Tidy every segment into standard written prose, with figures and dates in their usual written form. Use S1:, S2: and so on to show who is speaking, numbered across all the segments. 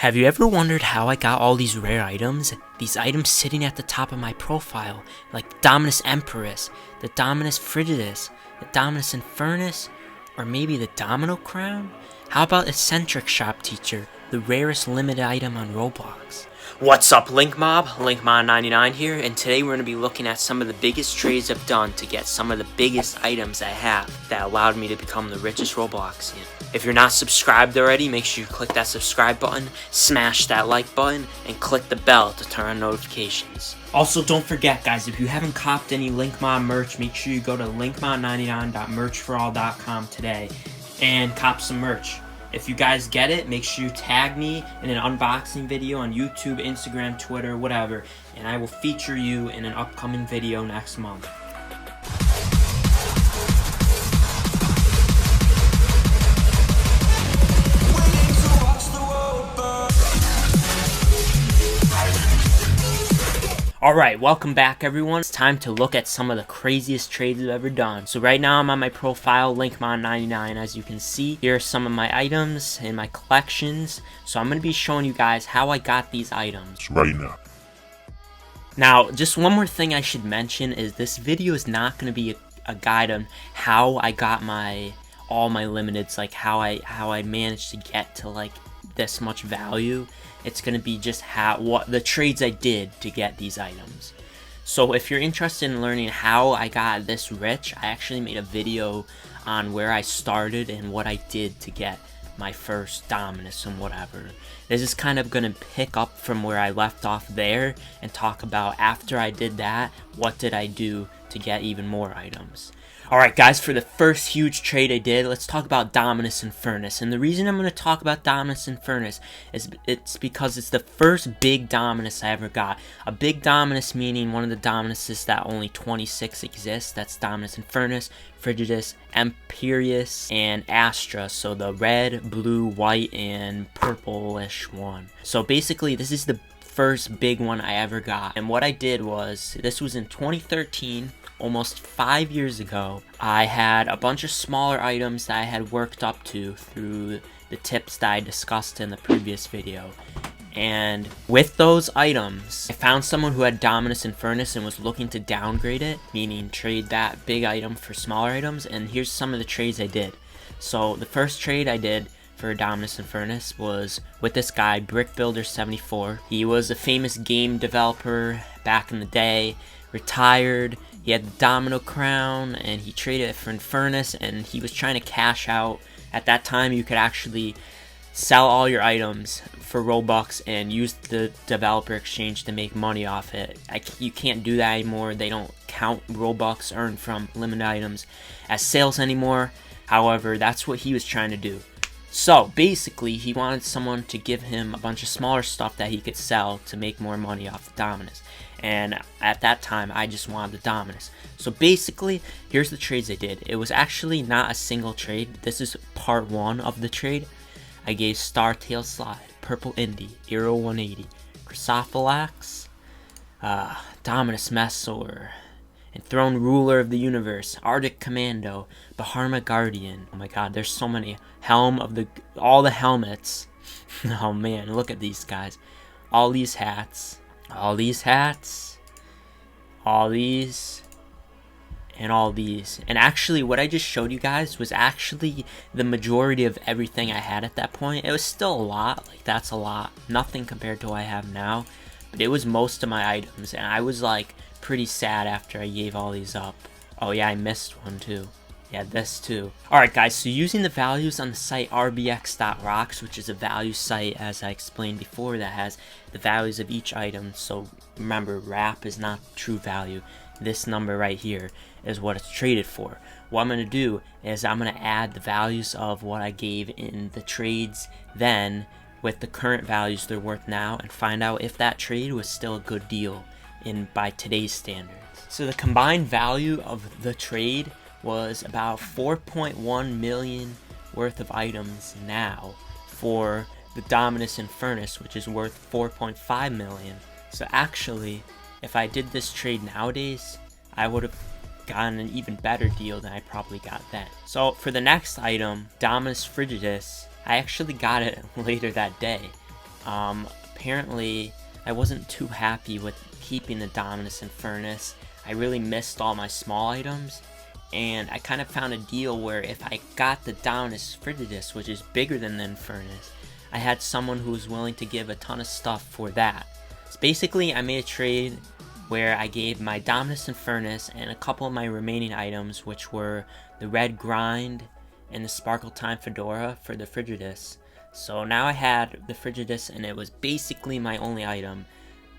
S1: Have you ever wondered how I got all these rare items? These items sitting at the top of my profile, like the Dominus empyreus, the Dominus frigidus, the Dominus infernus, or maybe the domino crown? How about eccentric shop teacher, the rarest limited item on Roblox? What's up, Link Mob? Linkmon99 here, and today we're going to be looking at some of the biggest trades I've done to get some of the biggest items I have that allowed me to become the richest Robloxian. If you're not subscribed already, make sure you click that subscribe button, smash that like button, and click the bell to turn on notifications. Also, don't forget, guys, if you haven't copped any Linkmon merch, make sure you go to Linkmon99.merchforall.com today and cop some merch. If you guys get it, make sure you tag me in an unboxing video on YouTube, Instagram, Twitter, whatever, and I will feature you in an upcoming video next month. Alright, welcome back everyone. It's time to look at some of the craziest trades I've ever done. So right now I'm on my profile, Linkmon99. As you can see, here are some of my items in my collections. So I'm going to be showing you guys how I got these items right now. Now, just one more thing I should mention is this video is not going to be a guide on how I got all my limiteds, like how I managed to get to like this much value. It's going to be just what the trades I did to get these items. So if you're interested in learning how I got this rich, I actually made a video on where I started and what I did to get my first Dominus and whatever. This is kind of going to pick up from where I left off there and talk about after I did that, what did I do to get even more items. Alright guys, for the first huge trade I did, let's talk about Dominus Infernus. And the reason I'm going to talk about Dominus Infernus is it's because it's the first big Dominus I ever got. A big Dominus meaning one of the Dominuses that only 26 exist. That's Dominus Infernus, Frigidus, Empyreus, and Astra. So the red, blue, white, and purplish one. So basically this is the first big one I ever got. And what I did was, this was in 2013. Almost 5 years ago, I had a bunch of smaller items that I had worked up to through the tips that I discussed in the previous video. And with those items, I found someone who had Dominus Infernus and was looking to downgrade it, meaning trade that big item for smaller items, and here's some of the trades I did. So the first trade I did for Dominus Infernus was with this guy, BrickBuilder74. He was a famous game developer back in the day, retired. He had the domino crown, and he traded it for Infernus, and he was trying to cash out. At that time, you could actually sell all your items for Robux and use the developer exchange to make money off it. You can't do that anymore. They don't count Robux earned from limited items as sales anymore. However, that's what he was trying to do. So, basically, he wanted someone to give him a bunch of smaller stuff that he could sell to make more money off the Dominus. And at that time, I just wanted the Dominus. So basically, here's the trades I did. It was actually not a single trade. This is part one of the trade. I gave Star Tail Slide, Purple Indie, Hero 180, Chrysophalax, Dominus Messor, Enthroned Ruler of the Universe, Arctic Commando, Baharma Guardian. Oh my god, there's so many. All the helmets. Oh man, look at these guys. All these hats. All these hats, all these, and all these. And actually, what I just showed you guys was actually the majority of everything I had at that point. It was still a lot, like that's a lot. Nothing compared to what I have now, but it was most of my items. And I was like pretty sad after I gave all these up. Oh yeah, I missed one too. Yeah, this too. Alright guys, so using the values on the site rbx.rocks, which is a value site, as I explained before, that has the values of each item. So remember, wrap is not true value. This number right here is what it's traded for. What I'm going to do is I'm going to add the values of what I gave in the trades then with the current values they're worth now, and find out if that trade was still a good deal by today's standards. So the combined value of the trade was about 4.1 million worth of items now for the Dominus Infernus, which is worth 4.5 million. So actually, if I did this trade nowadays, I would have gotten an even better deal than I probably got then. So for the next item, Dominus Frigidus, I actually got it later that day. Apparently I wasn't too happy with keeping the Dominus and Furnace. I really missed all my small items, and I kind of found a deal where if I got the Dominus Frigidus, which is bigger than the Infernus, I had someone who was willing to give a ton of stuff for that. So basically I made a trade where I gave my Dominus Infernus and a couple of my remaining items, which were the Red Grind and the Sparkle Time Fedora, for the Frigidus. So now I had the Frigidus and it was basically my only item,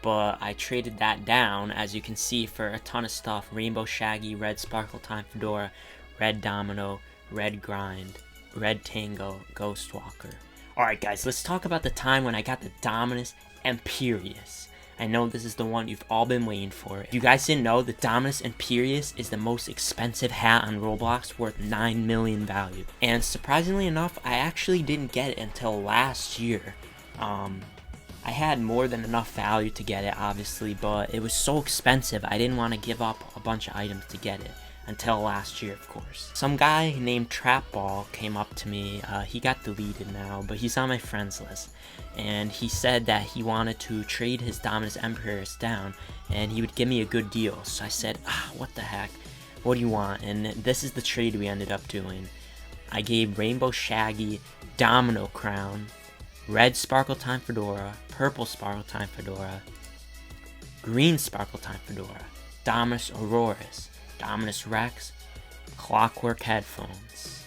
S1: but I traded that down, as you can see, for a ton of stuff: Rainbow Shaggy, Red Sparkle Time Fedora, Red Domino, Red Grind, Red Tango, Ghost Walker. Alright guys, let's talk about the time when I got the Dominus Empyreus. I know this is the one you've all been waiting for. If you guys didn't know, the Dominus Empyreus is the most expensive hat on Roblox, worth 9 million value. And surprisingly enough, I actually didn't get it until last year. I had more than enough value to get it, obviously, but it was so expensive I didn't want to give up a bunch of items to get it. Until last year, of course. Some guy named Trapball came up to me. He got deleted now, but he's on my friends list. And he said that he wanted to trade his Dominus Empyreus down, and he would give me a good deal. So I said, what the heck? What do you want? And this is the trade we ended up doing. I gave Rainbow Shaggy Domino Crown, Red Sparkle Time Fedora, Purple Sparkle Time Fedora, Green Sparkle Time Fedora, Dominus Aurorus, Dominus Rex, Clockwork Headphones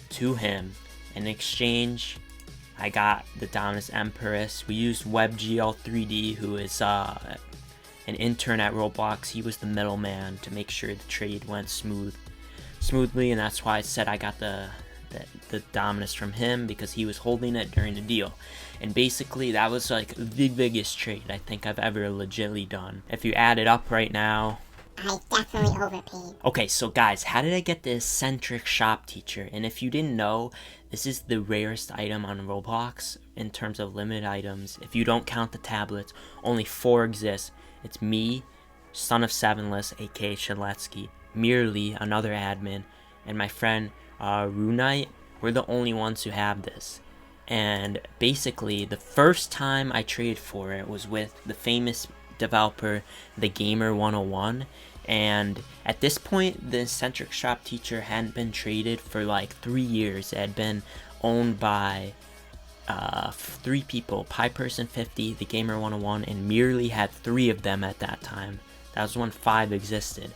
S1: to him. In exchange, I got the Dominus Empyreus. We used WebGL3D, who is an intern at Roblox. He was the middleman to make sure the trade went smoothly, and that's why I said I got the Dominus from him, because he was holding it during the deal. And basically that was like the biggest trade I think I've ever legitly done. If you add it up right now,
S2: I definitely overpaid.
S1: Okay, so guys, how did I get the eccentric shop teacher? And if you didn't know, this is the rarest item on Roblox in terms of limited items. If you don't count the tablets, only 4 exist. It's me, Son of Sevenless, aka Shaletsky, Merely, another admin, and my friend Runite. We're the only ones who have this. And basically, the first time I traded for it was with the famous developer, the Gamer101, and at this point the eccentric shop teacher hadn't been traded for like 3 years. It had been owned by 3 people: PiePerson50, the Gamer101, and Merely had 3 of them at that time. That was when 5 existed.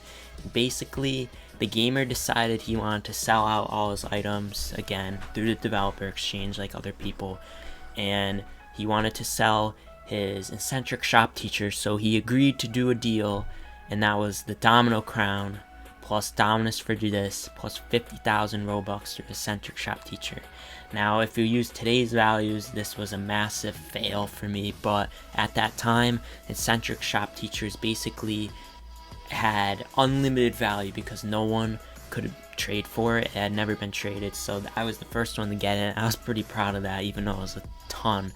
S1: Basically, the gamer decided he wanted to sell out all his items again through the developer exchange like other people, and he wanted to sell his eccentric shop teacher, so he agreed to do a deal, and that was the Domino Crown plus Dominus Frigidus plus 50,000 Robux to the eccentric shop teacher. Now, if you use today's values, this was a massive fail for me, but at that time, eccentric shop teachers basically had unlimited value because no one could trade for it. It had never been traded, so I was the first one to get it. I was pretty proud of that, even though it was a ton.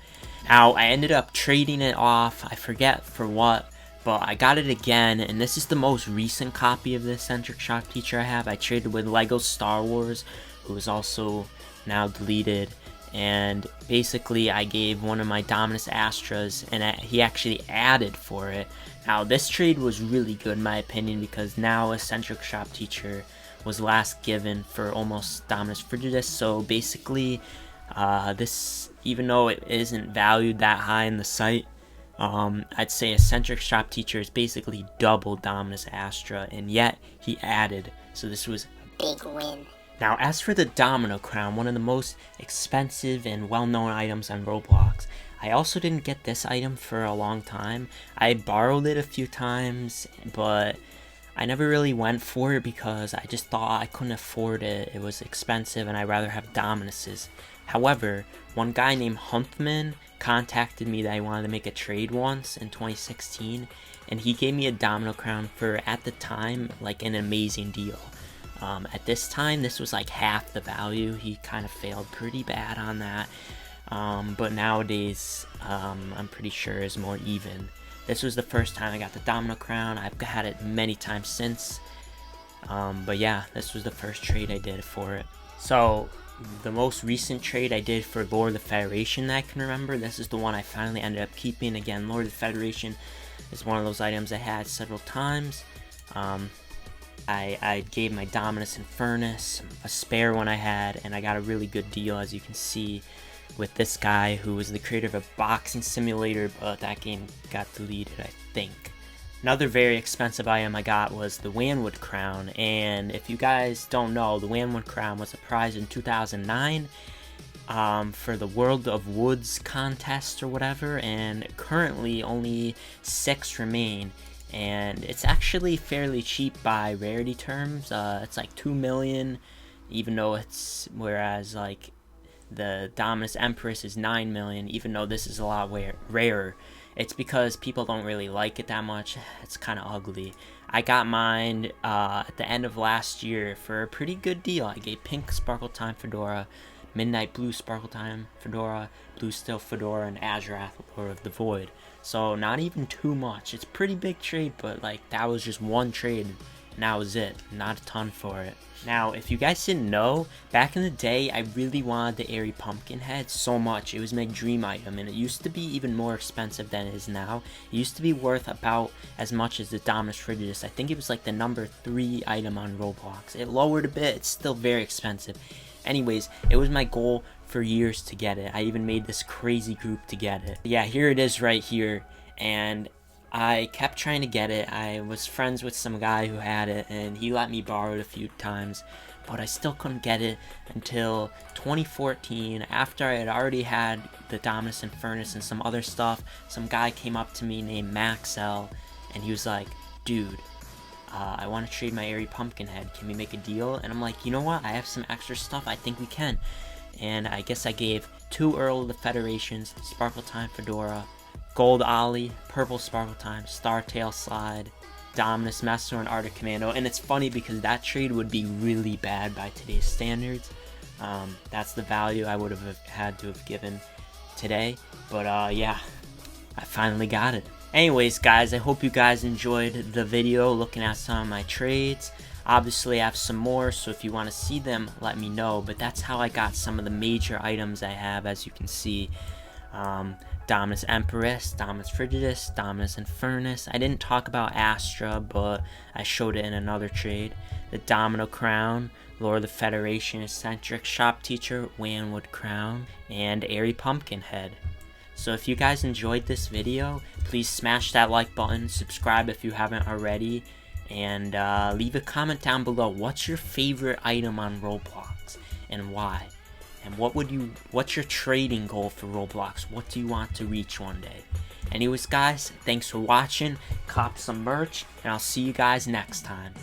S1: Now, I ended up trading it off, I forget for what, but I got it again, and this is the most recent copy of the eccentric shop teacher I have. I traded with Lego Star Wars, who is also now deleted, and basically I gave one of my Dominus Astras, and he actually added for it. Now, this trade was really good in my opinion, because now eccentric shop teacher was last given for almost Dominus Frigidus, so basically this, even though it isn't valued that high in the site, I'd say eccentric shop teacher is basically double Dominus Astra, and yet he added, so this was
S2: a big win.
S1: Now, as for the Domino Crown, one of the most expensive and well-known items on Roblox, I also didn't get this item for a long time. I borrowed it a few times, but I never really went for it because I just thought I couldn't afford it. It was expensive and I'd rather have Dominuses. However, one guy named Huntman contacted me that he wanted to make a trade once in 2016, and he gave me a Domino Crown for, at the time, like an amazing deal. At this time, this was like half the value. He kind of failed pretty bad on that. But nowadays, I'm pretty sure is more even. This was the first time I got the Domino Crown. I've had it many times since. But yeah, this was the first trade I did for it. So the most recent trade I did for Lord of the Federation that I can remember. This is the one I finally ended up keeping. Again, Lord of the Federation is one of those items I had several times. I gave my Dominus and Furnace a spare one I had, and I got a really good deal, as you can see, with this guy who was the creator of a boxing simulator, but that game got deleted, I think. Another very expensive item I got was the Wanwood Crown, and if you guys don't know, the Wanwood Crown was a prize in 2009 for the World of Woods contest or whatever, and currently only 6 remain, and it's actually fairly cheap by rarity terms. It's like 2 million, even though whereas like the Dominus Empress is 9 million, even though this is a lot rarer. It's because people don't really like it that much. It's kind of ugly. I got mine at the end of last year for a pretty good deal. I gave Pink Sparkle Time Fedora, Midnight Blue Sparkle Time Fedora, Blue Steel Fedora, and Azurath Lord of the Void. So not even too much. It's a pretty big trade, but like that was just one trade, and that was it. Not a ton for it. Now, if you guys didn't know, back in the day, I really wanted the Airy Pumpkin head so much. It was my dream item, and it used to be even more expensive than it is now. It used to be worth about as much as the Dominus Riches. I think it was like the number 3 item on Roblox. It lowered a bit. It's still very expensive. Anyways, it was my goal for years to get it. I even made this crazy group to get it. Yeah, here it is right here, and I kept trying to get it. I was friends with some guy who had it, and he let me borrow it a few times, but I still couldn't get it until 2014, after I had already had the Dominus and Furnace and some other stuff. Some guy came up to me named Maxell, and he was like, dude, I want to trade my Airy Pumpkin head. Can we make a deal? And I'm like, you know what? I have some extra stuff. I think we can. And I guess I gave 2 Earl of the Federations, Sparkle Time Fedora, Gold Ollie, Purple Sparkle Time, Star Tail Slide, Dominus Master, and Arctic Commando. And it's funny because that trade would be really bad by today's standards. That's the value I would have had to have given today. But yeah, I finally got it. Anyways, guys, I hope you guys enjoyed the video looking at some of my trades. Obviously, I have some more, so if you want to see them, let me know. But that's how I got some of the major items I have, as you can see. Dominus Empyreus, Dominus Riches, Dominus and Furnace. I didn't talk about Astra, but I showed it in another trade. The Domino Crown, Lord of the Federation Eccentric Shop Teacher, Wanwood Crown, and Airy Pumpkin Head. So if you guys enjoyed this video, please smash that like button, subscribe if you haven't already, and leave a comment down below. What's your favorite item on Roblox and why? And what's your trading goal for Roblox? What do you want to reach one day? Anyways, guys, thanks for watching. Cop some merch, and I'll see you guys next time.